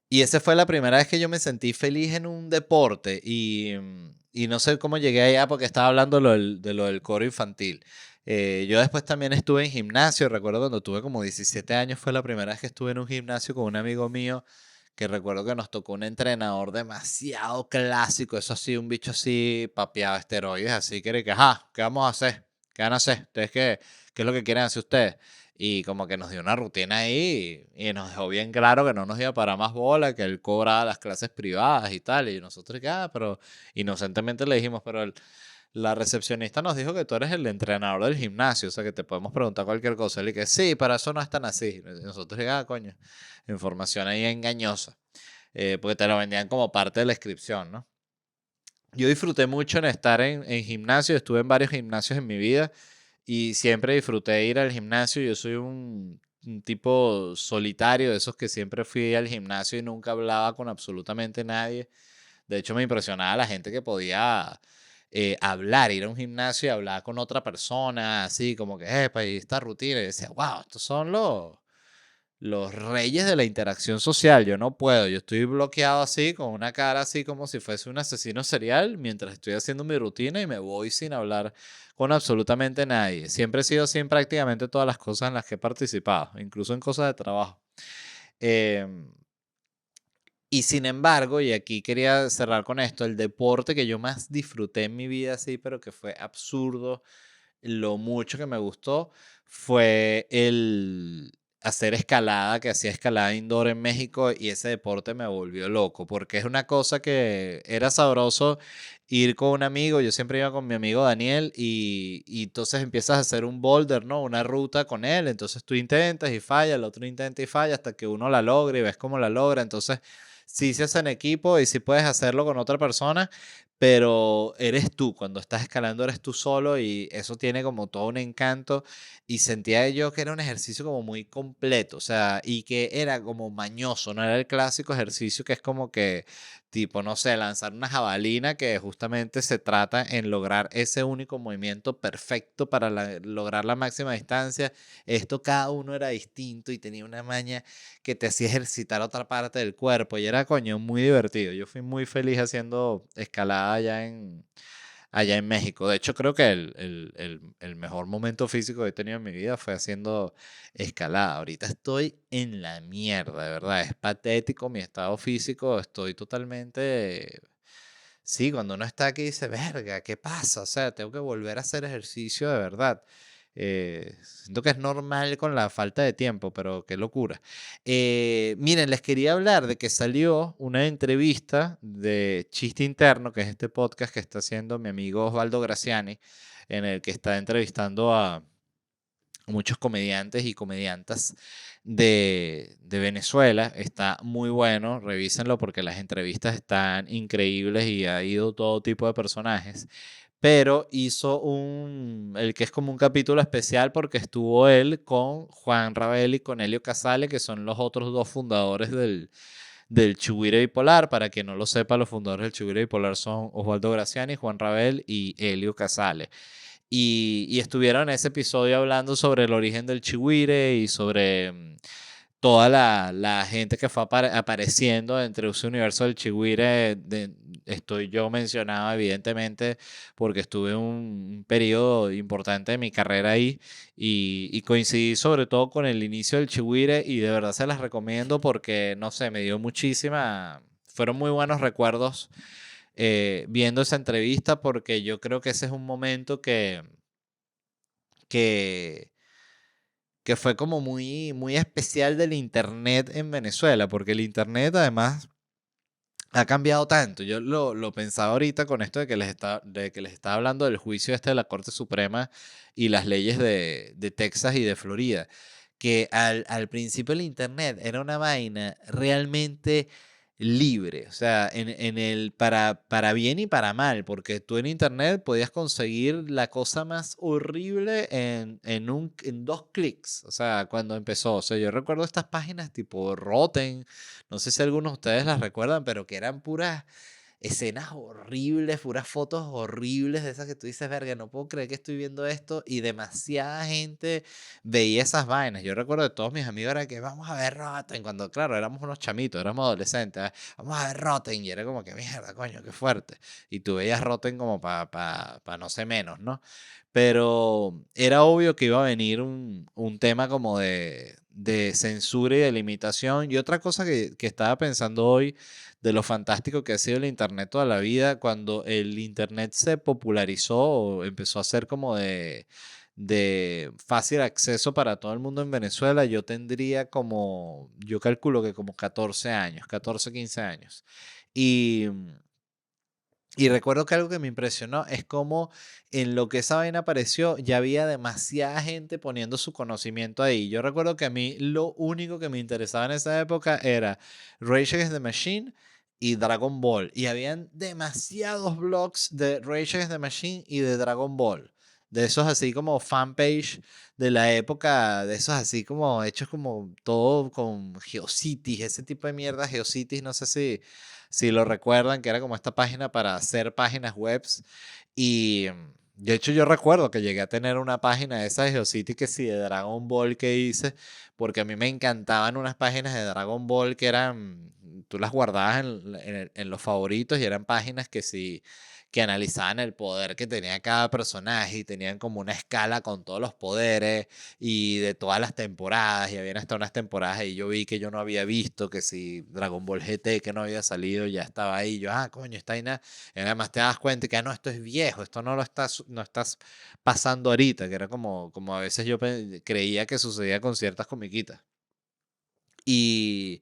y esa fue la primera vez que yo me sentí feliz en un deporte y no sé cómo llegué allá porque estaba hablando de lo del coro infantil. Yo después también estuve en gimnasio, recuerdo cuando tuve como 17 años fue la primera vez que estuve en un gimnasio con un amigo mío que recuerdo que nos tocó un entrenador demasiado clásico, eso sí, un bicho así papeado, esteroides, así que, ajá, ¿qué vamos a hacer? ¿Qué van a hacer? ¿Ustedes qué es lo que quieren hacer ustedes? Y como que nos dio una rutina ahí y nos dejó bien claro que no nos iba para más bola, que él cobraba las clases privadas y tal. Y nosotros, que, pero inocentemente le dijimos, pero la recepcionista nos dijo que tú eres el entrenador del gimnasio, o sea que te podemos preguntar cualquier cosa. Él y que sí, pero eso no es tan así. Y nosotros, coño, información ahí engañosa, porque te lo vendían como parte de la inscripción, ¿no? Yo disfruté mucho en estar en gimnasio, estuve en varios gimnasios en mi vida y siempre disfruté ir al gimnasio. Yo soy un tipo solitario, de esos que siempre fui al gimnasio y nunca hablaba con absolutamente nadie. De hecho, me impresionaba la gente que podía hablar, ir a un gimnasio y hablar con otra persona, así como que, y esta rutina. Y decía, wow, estos son los reyes de la interacción social. Yo no puedo, yo estoy bloqueado así, con una cara así como si fuese un asesino serial, mientras estoy haciendo mi rutina y me voy sin hablar con absolutamente nadie. Siempre he sido así en prácticamente todas las cosas en las que he participado, incluso en cosas de trabajo. Em, y sin embargo, y aquí quería cerrar con esto, el deporte que yo más disfruté en mi vida, sí, pero que fue absurdo, lo mucho que me gustó fue el hacer escalada, que hacía escalada indoor en México y ese deporte me volvió loco, porque es una cosa que era sabroso ir con un amigo, yo siempre iba con mi amigo Daniel y entonces empiezas a hacer un boulder, ¿no? Una ruta con él, entonces tú intentas y falla, el otro intenta y falla hasta que uno la logra y ves cómo la logra, entonces sí se hace en equipo y sí puedes hacerlo con otra persona, pero eres tú, cuando estás escalando eres tú solo y eso tiene como todo un encanto y sentía yo que era un ejercicio como muy completo, o sea, y que era como mañoso, no era el clásico ejercicio que es como que tipo, no sé, lanzar una jabalina que justamente se trata en lograr ese único movimiento perfecto para lograr la máxima distancia. Esto cada uno era distinto y tenía una maña que te hacía ejercitar otra parte del cuerpo y era, coño, muy divertido. Yo fui muy feliz haciendo escalada allá en México. De hecho, creo que el mejor momento físico que he tenido en mi vida fue haciendo escalada. Ahorita estoy en la mierda, de verdad. Es patético mi estado físico. Estoy totalmente... Sí, cuando uno está aquí dice, verga, ¿qué pasa? O sea, tengo que volver a hacer ejercicio de verdad. Siento que es normal con la falta de tiempo, pero qué locura. Miren, les quería hablar de que salió una entrevista de Chiste Interno, que es este podcast que está haciendo mi amigo Osvaldo Graciani, en el que está entrevistando a muchos comediantes y comediantas de Venezuela. Está muy bueno, revísenlo porque las entrevistas están increíbles y ha ido todo tipo de personajes. Pero hizo el que es como un capítulo especial porque estuvo él con Juan Rabel y con Helio Casale, que son los otros dos fundadores del Chigüire Bipolar. Para quien no lo sepa, los fundadores del Chigüire Bipolar son Osvaldo Graciani, Juan Rabel y Helio Casale. Y estuvieron en ese episodio hablando sobre el origen del Chihuire y sobre toda la gente que fue apareciendo entre ese universo del Chihuire. Estoy yo mencionado, evidentemente, porque estuve un periodo importante de mi carrera ahí y coincidí sobre todo con el inicio del Chihuire y de verdad se las recomiendo porque, no sé, me dio muchísima. Fueron muy buenos recuerdos viendo esa entrevista porque yo creo que ese es un momento que, que fue como muy, muy especial del Internet en Venezuela, porque el Internet además ha cambiado tanto. Yo lo pensaba ahorita con esto de que les estaba hablando del juicio este de la Corte Suprema y las leyes de Texas y de Florida, que al principio el Internet era una vaina realmente libre, o sea, para bien y para mal, porque tú en Internet podías conseguir la cosa más horrible en 2 clics, o sea, cuando empezó, o sea, yo recuerdo estas páginas tipo Rotten, no sé si algunos de ustedes las recuerdan, pero que eran puras escenas horribles, puras fotos horribles de esas que tú dices, verga, no puedo creer que estoy viendo esto y demasiada gente veía esas vainas. Yo recuerdo de todos mis amigos era que vamos a ver Rotten, cuando claro, éramos unos chamitos, éramos adolescentes, vamos a ver Rotten y era como que mierda, coño, qué fuerte. Y tú veías Rotten como para no sé menos, ¿no? Pero era obvio que iba a venir un tema como de censura y de limitación. Y otra cosa que estaba pensando hoy de lo fantástico que ha sido el Internet toda la vida, cuando el Internet se popularizó o empezó a ser como de fácil acceso para todo el mundo en Venezuela, yo tendría como, yo calculo que como 14 años, 14 15 años. Y y recuerdo que algo que me impresionó es cómo en lo que esa vaina apareció ya había demasiada gente poniendo su conocimiento ahí. Yo recuerdo que a mí lo único que me interesaba en esa época era Rage Against the Machine y Dragon Ball. Y habían demasiados blogs de Rage Against the Machine y de Dragon Ball. De esos así como fanpage de la época, de esos así como hechos como todo con Geocities, ese tipo de mierda, Geocities, no sé si lo recuerdan, que era como esta página para hacer páginas webs. Y de hecho yo recuerdo que llegué a tener una página de esa de GeoCity que sí, de Dragon Ball que hice, porque a mí me encantaban unas páginas de Dragon Ball que eran, tú las guardabas en los favoritos y eran páginas que sí que analizaban el poder que tenía cada personaje y tenían como una escala con todos los poderes y de todas las temporadas, y habían hasta unas temporadas y yo vi que yo no había visto, que si Dragon Ball GT que no había salido ya estaba ahí, yo, coño, está ahí nada, y además te das cuenta que no, esto es viejo, esto no estás pasando ahorita, que era como a veces yo creía que sucedía con ciertas comiquitas. Y,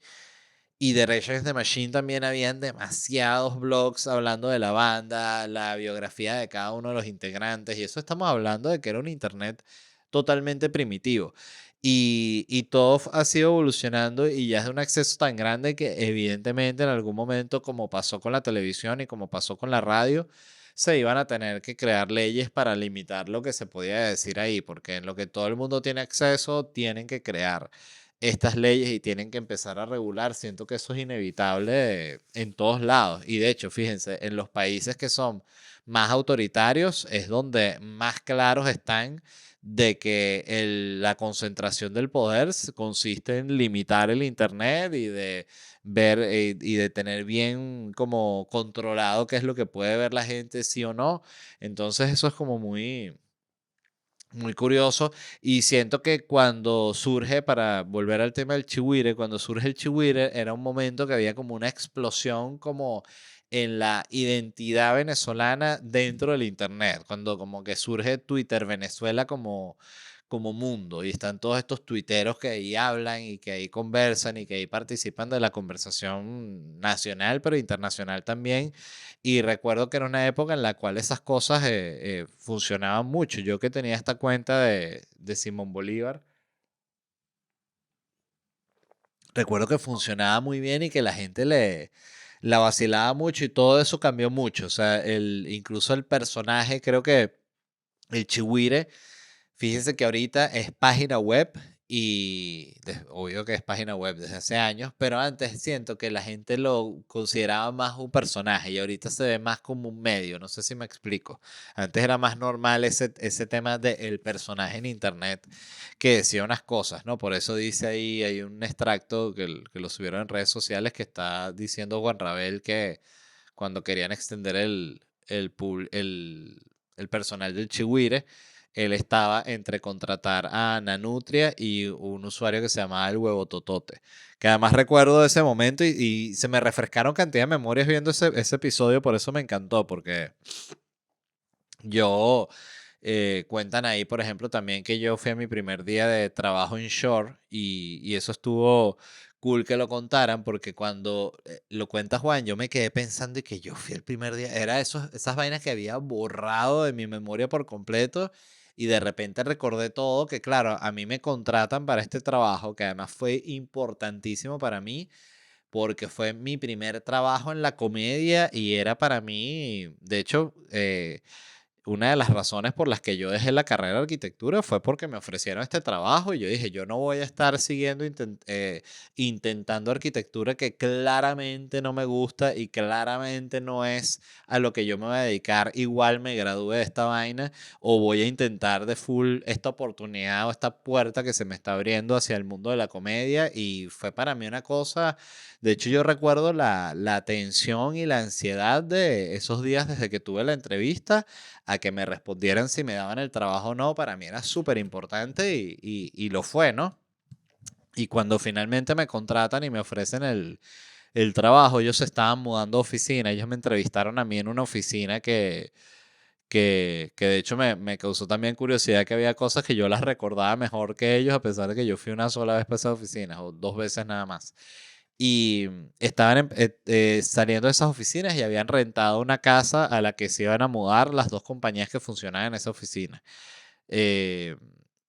y de Rage Against the Machine también habían demasiados blogs hablando de la banda, la biografía de cada uno de los integrantes, y eso estamos hablando de que era un internet totalmente primitivo. Y todo ha sido evolucionando y ya es de un acceso tan grande que evidentemente en algún momento, como pasó con la televisión y como pasó con la radio, se iban a tener que crear leyes para limitar lo que se podía decir ahí, porque en lo que todo el mundo tiene acceso, tienen que crear estas leyes y tienen que empezar a regular. Siento que eso es inevitable en todos lados. Y de hecho, fíjense, en los países que son más autoritarios es donde más claros están de que la concentración del poder consiste en limitar el Internet y de ver y de tener bien como controlado qué es lo que puede ver la gente, sí o no. Entonces eso es como muy curioso y siento que cuando surge, para volver al tema del chihuire, cuando surge el chihuire era un momento que había como una explosión como en la identidad venezolana dentro del internet, cuando como que surge Twitter Venezuela como mundo y están todos estos tuiteros que ahí hablan y que ahí conversan y que ahí participan de la conversación nacional pero internacional también, y recuerdo que era una época en la cual esas cosas funcionaban mucho. Yo que tenía esta cuenta de Simón Bolívar, recuerdo que funcionaba muy bien y que la gente la vacilaba mucho y todo eso cambió mucho. O sea, incluso el personaje, creo que el Chihuire. Fíjense que ahorita es página web y obvio que es página web desde hace años, pero antes siento que la gente lo consideraba más un personaje y ahorita se ve más como un medio, no sé si me explico. Antes era más normal ese tema del personaje en internet que decía unas cosas, ¿no? Por eso dice ahí, hay un extracto que lo subieron en redes sociales que está diciendo Juan Rabel que cuando querían extender el personal del Chihuire, él estaba entre contratar a Nanutria y un usuario que se llamaba el Huevo Totote. Que además recuerdo de ese momento y se me refrescaron cantidad de memorias viendo ese episodio, por eso me encantó, porque yo cuentan ahí, por ejemplo, también que yo fui a mi primer día de trabajo en Shore y eso estuvo cool que lo contaran porque cuando lo cuenta Juan, yo me quedé pensando y que yo fui el primer día, era esas vainas que había borrado de mi memoria por completo y de repente recordé todo, que claro, a mí me contratan para este trabajo que además fue importantísimo para mí porque fue mi primer trabajo en la comedia y era para mí, de hecho, una de las razones por las que yo dejé la carrera de arquitectura fue porque me ofrecieron este trabajo y yo dije, yo no voy a estar siguiendo intentando arquitectura que claramente no me gusta y claramente no es a lo que yo me voy a dedicar. Igual me gradué de esta vaina o voy a intentar de full esta oportunidad o esta puerta que se me está abriendo hacia el mundo de la comedia y fue para mí una cosa, de hecho yo recuerdo la tensión y la ansiedad de esos días desde que tuve la entrevista a que me respondieran si me daban el trabajo o no, para mí era súper importante y lo fue, ¿no? Y cuando finalmente me contratan y me ofrecen el trabajo, ellos se estaban mudando a oficina, ellos me entrevistaron a mí en una oficina que de hecho me causó también curiosidad que había cosas que yo las recordaba mejor que ellos, a pesar de que yo fui una sola vez para esa oficina, o dos veces nada más. Y estaban saliendo de esas oficinas y habían rentado una casa a la que se iban a mudar las dos compañías que funcionaban en esa oficina. Eh,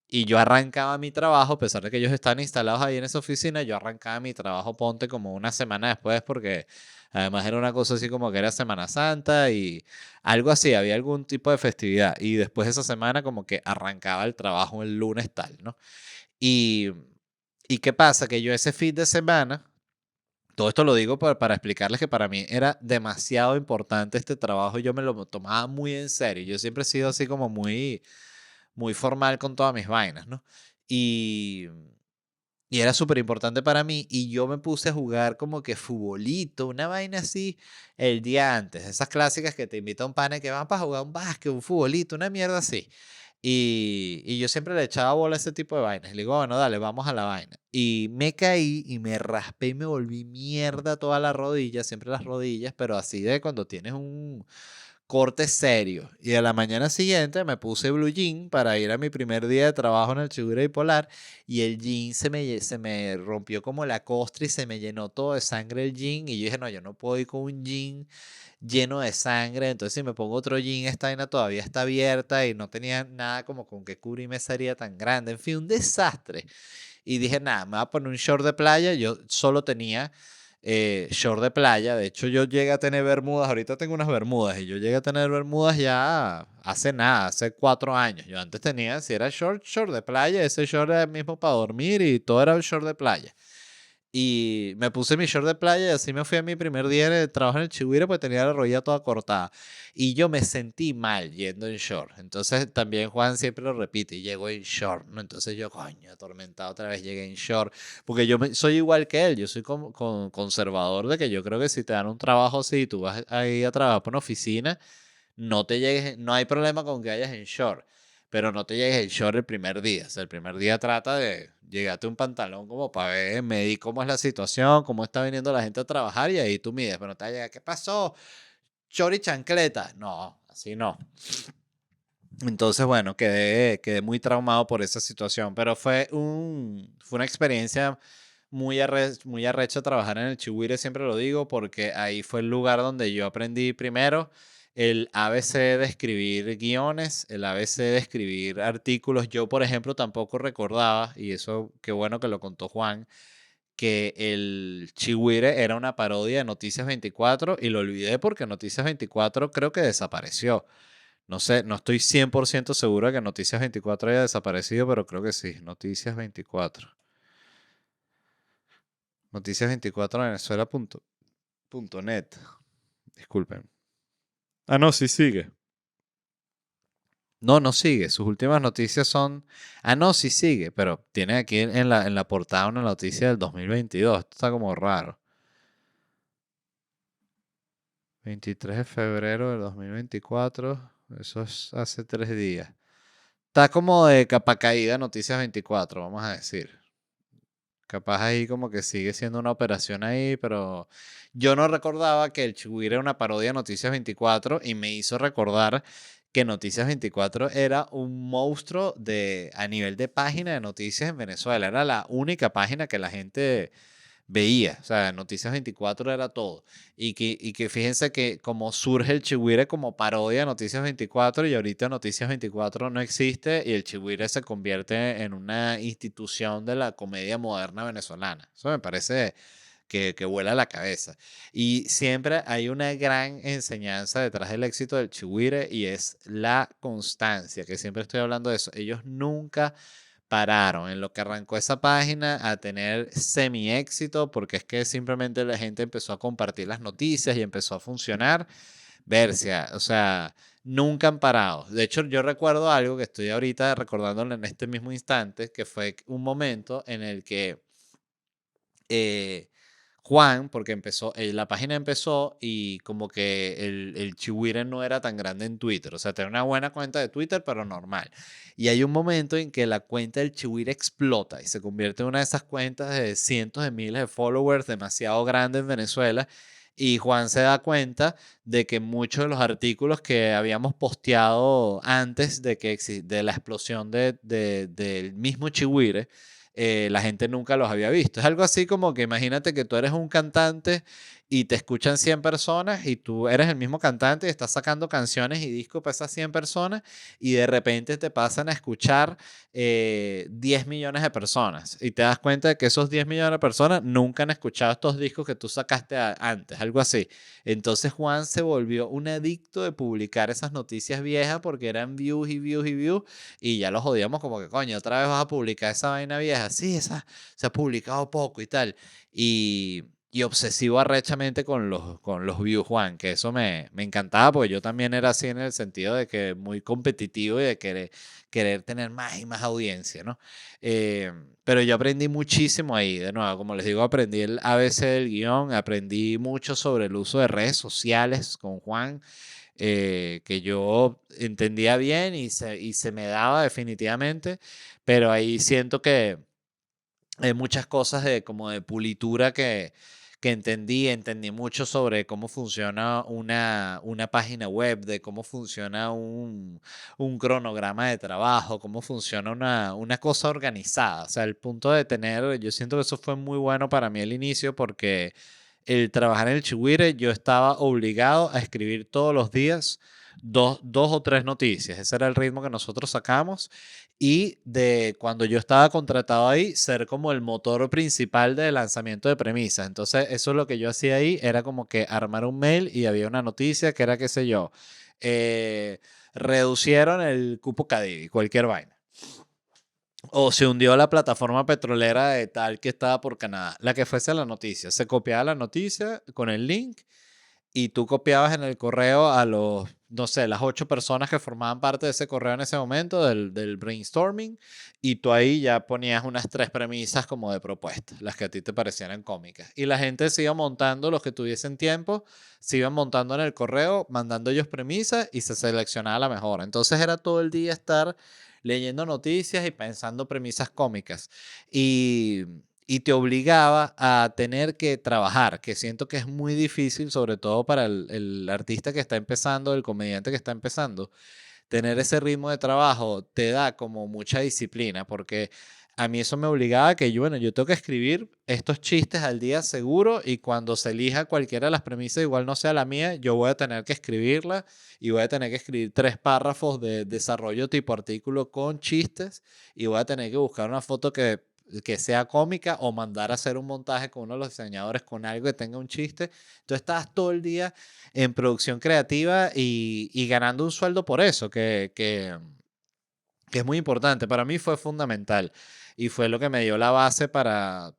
y yo arrancaba mi trabajo, a pesar de que ellos estaban instalados ahí en esa oficina, yo arrancaba mi trabajo, ponte como una semana después, porque además era una cosa así como que era Semana Santa y algo así, había algún tipo de festividad. Y después de esa semana como que arrancaba el trabajo el lunes tal, ¿no? Y, y qué pasa, que yo ese fin de semana todo esto lo digo para explicarles que para mí era demasiado importante este trabajo y yo me lo tomaba muy en serio. Yo siempre he sido así como muy formal con todas mis vainas, ¿no? Y, y era súper importante para mí y yo me puse a jugar como que futbolito, una vaina así el día antes. Esas clásicas que te invita un pana que van para jugar un básquet, un futbolito, una mierda así. Y yo siempre le echaba bola a ese tipo de vainas. Y le digo, bueno, dale, vamos a la vaina. Y me caí y me raspé y me volví mierda toda la rodilla, siempre las rodillas, pero así de cuando tienes un corte serio. Y a la mañana siguiente me puse blue jean para ir a mi primer día de trabajo en el Chigüira Bipolar y el jean se me rompió como la costra y se me llenó todo de sangre el jean. Y yo dije, no, yo no puedo ir con un jean lleno de sangre, entonces si me pongo otro jean, esta vaina todavía está abierta y no tenía nada como con que cubrirme esa herida tan grande, en fin, un desastre. Y dije, nada, me voy a poner un short de playa, yo solo tenía short de playa, de hecho yo llegué a tener bermudas, ahorita tengo unas bermudas y yo llegué a tener bermudas ya hace nada, hace 4 años, yo antes tenía, si era short de playa, ese short era el mismo para dormir y todo era un short de playa. Y me puse mi short de playa y así me fui a mi primer día de trabajo en el Chihuahua, pues tenía la rodilla toda cortada. Y yo me sentí mal yendo en short. Entonces también Juan siempre lo repite, y llegó en short, ¿no? Entonces yo, coño, atormentado otra vez llegué en short. Porque soy igual que él, yo soy como, conservador de que yo creo que si te dan un trabajo así, tú vas ahí a trabajar por una oficina, no te llegues, no hay problema con que vayas en short, pero no te llegues en short el primer día. O sea, el primer día trata de llegarte un pantalón como para ver, medir cómo es la situación, cómo está viniendo la gente a trabajar y ahí tú mides, pero no te llega, ¿qué pasó? Short y chancleta. No, así no. Entonces, bueno, quedé muy traumado por esa situación, pero fue una experiencia muy arrecha trabajar en el Chihuire, siempre lo digo, porque ahí fue el lugar donde yo aprendí primero el ABC de escribir guiones, el ABC de escribir artículos. Yo, por ejemplo, tampoco recordaba, y eso qué bueno que lo contó Juan, que el Chihuire era una parodia de Noticias 24 y lo olvidé porque Noticias 24 creo que desapareció. No sé, no estoy 100% seguro de que Noticias 24 haya desaparecido, pero creo que sí. Noticias 24. Noticias 24 Venezuela.net. Disculpen. Ah, no, sí sigue. No, no sigue. Sus últimas noticias son. Ah, no, sí sigue, pero tiene aquí en la portada una noticia del 2022. Esto está como raro. 23 de febrero del 2024. Eso es hace 3 días. Está como de capa caída Noticias 24, vamos a decir. Capaz ahí como que sigue siendo una operación ahí, pero yo no recordaba que el Chigüire era una parodia de Noticias 24 y me hizo recordar que Noticias 24 era un monstruo a nivel de página de noticias en Venezuela. Era la única página que la gente veía. O sea, Noticias 24 era todo. Y que fíjense que como surge el Chigüire como parodia de Noticias 24 y ahorita Noticias 24 no existe y el Chigüire se convierte en una institución de la comedia moderna venezolana. Eso me parece que vuela la cabeza. Y siempre hay una gran enseñanza detrás del éxito del Chihuire y es la constancia, que siempre estoy hablando de eso. Ellos nunca pararon en lo que arrancó esa página a tener semi éxito, porque es que simplemente la gente empezó a compartir las noticias y empezó a funcionar. Versia, o sea, nunca han parado. De hecho, yo recuerdo algo que estoy ahorita recordándolo en este mismo instante, que fue un momento en el que eh, Juan, porque empezó, la página empezó y como que el Chihuire no era tan grande en Twitter, o sea, tenía una buena cuenta de Twitter, pero normal. Y hay un momento en que la cuenta del Chihuire explota y se convierte en una de esas cuentas de cientos de miles de followers demasiado grande en Venezuela. Y Juan se da cuenta de que muchos de los artículos que habíamos posteado antes de, de la explosión del mismo Chihuire, la gente nunca los había visto. Es algo así como que imagínate que tú eres un cantante y te escuchan 100 personas y tú eres el mismo cantante y estás sacando canciones y discos para esas 100 personas y de repente te pasan a escuchar 10 millones de personas y te das cuenta de que esos 10 millones de personas nunca han escuchado estos discos que tú sacaste antes, algo así. Entonces Juan se volvió un adicto de publicar esas noticias viejas porque eran views y views y views y ya lo jodíamos como que, coño, otra vez vas a publicar esa vaina vieja. Sí, esa se ha publicado poco y tal. Y obsesivo arrechamente con los views, Juan, que eso me encantaba porque yo también era así en el sentido de que muy competitivo y de querer tener más y más audiencia, ¿no? Eh, pero yo aprendí muchísimo ahí, de nuevo, como les digo, aprendí el ABC del guión, aprendí mucho sobre el uso de redes sociales con Juan, que yo entendía bien y se me daba definitivamente, pero ahí siento que hay muchas cosas de como de pulitura que entendí mucho sobre cómo funciona una página web, de cómo funciona un cronograma de trabajo, cómo funciona una cosa organizada. O sea, el punto de tener, yo siento que eso fue muy bueno para mí al inicio porque el trabajar en el Chihuire, yo estaba obligado a escribir todos los días dos o tres noticias. Ese era el ritmo que nosotros sacamos. Y de cuando yo estaba contratado ahí, ser como el motor principal de lanzamiento de premisas. Entonces, eso es lo que yo hacía ahí, era como que armar un mail y había una noticia que era, qué sé yo, eh, reducieron el cupo Cadivi, cualquier vaina. O se hundió la plataforma petrolera de tal que estaba por Canadá. La que fuese la noticia. Se copiaba la noticia con el link y tú copiabas en el correo a los, no sé, las 8 personas que formaban parte de ese correo en ese momento del brainstorming y tú ahí ya ponías unas 3 premisas como de propuestas, las que a ti te parecieran cómicas. Y la gente se iba montando, los que tuviesen tiempo, se iban montando en el correo, mandando ellos premisas y se seleccionaba la mejor. Entonces era todo el día estar leyendo noticias y pensando premisas cómicas. Y, y te obligaba a tener que trabajar, que siento que es muy difícil, sobre todo para el artista que está empezando, el comediante que está empezando. Tener ese ritmo de trabajo te da como mucha disciplina, porque a mí eso me obligaba a que yo, bueno, yo tengo que escribir estos chistes al día seguro y cuando se elija cualquiera de las premisas, igual no sea la mía, yo voy a tener que escribirla y voy a tener que escribir 3 párrafos de desarrollo tipo artículo con chistes y voy a tener que buscar una foto que sea cómica o mandar a hacer un montaje con uno de los diseñadores con algo que tenga un chiste. Entonces estás todo el día en producción creativa y ganando un sueldo por eso, que es muy importante. Para mí fue fundamental y fue lo que me dio la base para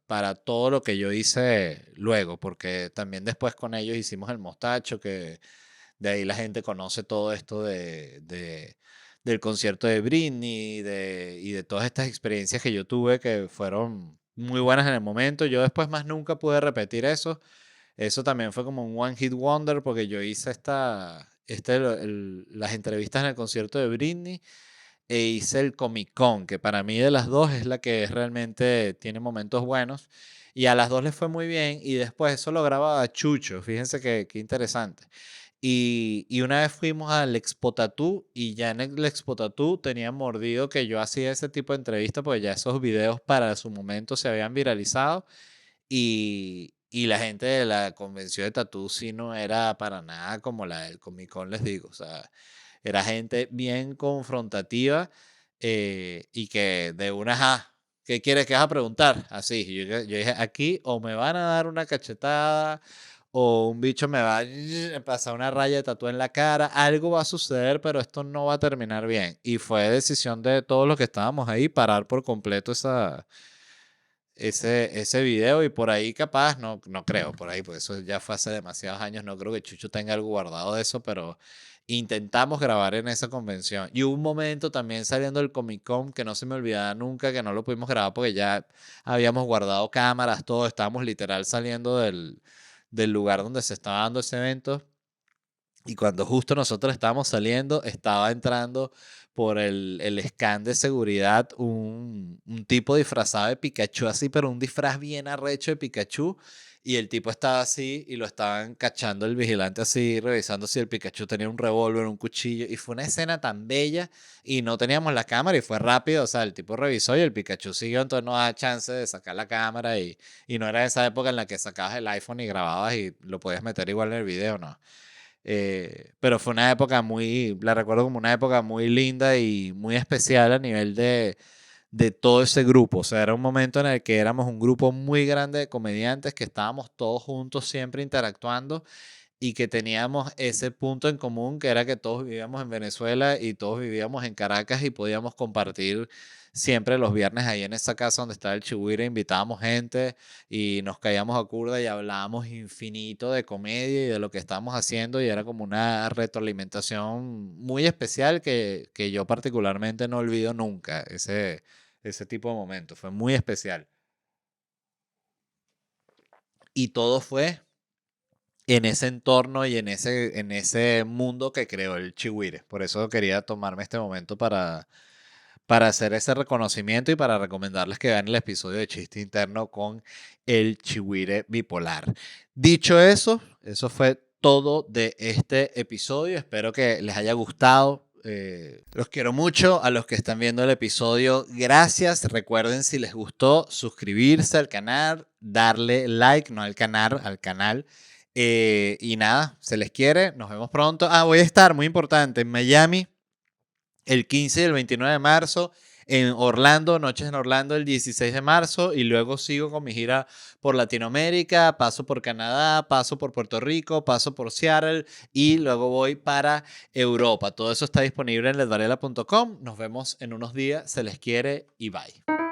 todo lo que yo hice luego, porque también después con ellos hicimos el mostacho, que de ahí la gente conoce todo esto del concierto de Britney y de todas estas experiencias que yo tuve que fueron muy buenas en el momento. Yo después más nunca pude repetir eso. Eso también fue como un one hit wonder porque yo hice las entrevistas en el concierto de Britney e hice el Comic Con, que para mí de las dos es la que realmente tiene momentos buenos. Y a las dos les fue muy bien. Y después eso lo grababa Chucho. Fíjense qué interesante. Y una vez fuimos al Expo Tattoo y ya en el Expo Tattoo tenían mordido que yo hacía ese tipo de entrevistas porque ya esos videos para su momento se habían viralizado y la gente de la convención de Tattoo sí no era para nada como la del Comic Con, les digo. O sea, era gente bien confrontativa y que de una, ajá, ¿Qué quieres que vas a preguntar? Así, yo dije, aquí o me van a dar una cachetada o un bicho me va a pasar una raya de tatu en la cara, algo va a suceder, pero esto no va a terminar bien. Y fue decisión de todos los que estábamos ahí parar por completo ese video y por ahí capaz, no creo, por ahí, porque eso ya fue hace demasiados años, no creo que Chucho tenga algo guardado de eso, pero intentamos grabar en esa convención. Y hubo un momento también saliendo del Comic Con que no se me olvidaba nunca, que no lo pudimos grabar porque ya habíamos guardado cámaras, todo, estábamos literal saliendo del lugar donde se estaba dando ese evento. Y cuando justo nosotros estábamos saliendo, estaba entrando por el scan de seguridad un tipo disfrazado de Pikachu así, pero un disfraz bien arrecho de Pikachu. Y el tipo estaba así y lo estaban cachando el vigilante así, revisando si el Pikachu tenía un revólver, un cuchillo. Y fue una escena tan bella y no teníamos la cámara y fue rápido. O sea, el tipo revisó y el Pikachu siguió, entonces no da chance de sacar la cámara. Y no era esa época en la que sacabas el iPhone y grababas y lo podías meter igual en el video, no. Pero fue una época muy, la recuerdo como una época muy linda y muy especial a nivel de todo ese grupo. O sea, era un momento en el que éramos un grupo muy grande de comediantes que estábamos todos juntos siempre interactuando y que teníamos ese punto en común que era que todos vivíamos en Venezuela y todos vivíamos en Caracas y podíamos compartir siempre los viernes ahí en esa casa donde estaba el Chihuire, invitábamos gente y nos caíamos a curda y hablábamos infinito de comedia y de lo que estábamos haciendo y era como una retroalimentación muy especial que yo particularmente no olvido nunca, ese tipo de momento, fue muy especial. Y todo fue en ese entorno y en ese mundo que creó el Chihuire. Por eso quería tomarme este momento para hacer ese reconocimiento y para recomendarles que vean el episodio de Chiste Interno con el Chihuire bipolar. Dicho eso, eso fue todo de este episodio. Espero que les haya gustado. Los quiero mucho a los que están viendo el episodio. Gracias. Recuerden si les gustó suscribirse al canal, darle like, no al canal, al canal. Y nada, se les quiere. Nos vemos pronto. Ah, voy a estar, muy importante, en Miami el 15 y el 29 de marzo, en Orlando, Noches en Orlando el 16 de marzo y luego sigo con mi gira por Latinoamérica, paso por Canadá, paso por Puerto Rico, paso por Seattle y luego voy para Europa. Todo eso está disponible en ledvarela.com. Nos vemos en unos días, se les quiere y bye.